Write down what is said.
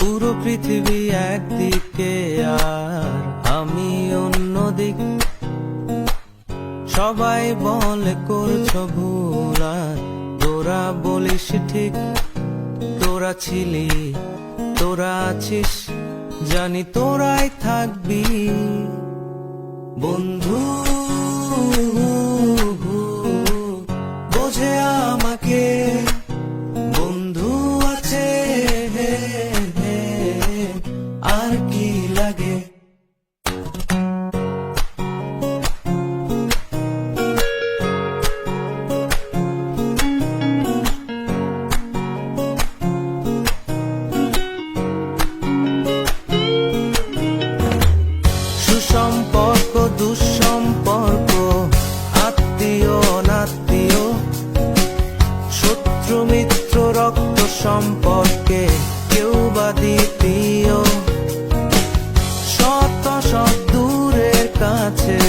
পুরো পৃথিবী একদিকে আর আমি অন্যদিক। সবাই বলে করছো ভুল আর তোরা বলিস ঠিক। তোরা ছিলি, তোরা আছিস, জানি তোরাই থাকবি বন্ধু। বোঝে আমাকে বন্ধু আছে, আর কি লাগে। সুসম্পর্ক দুঃসম্পর্ক, আত্মীয় অনাত্মীয়, শত্রু মিত্র রক্ত সম্পর্কে কেউ বা দ্বিতীয়। শত শত দূরের কাছে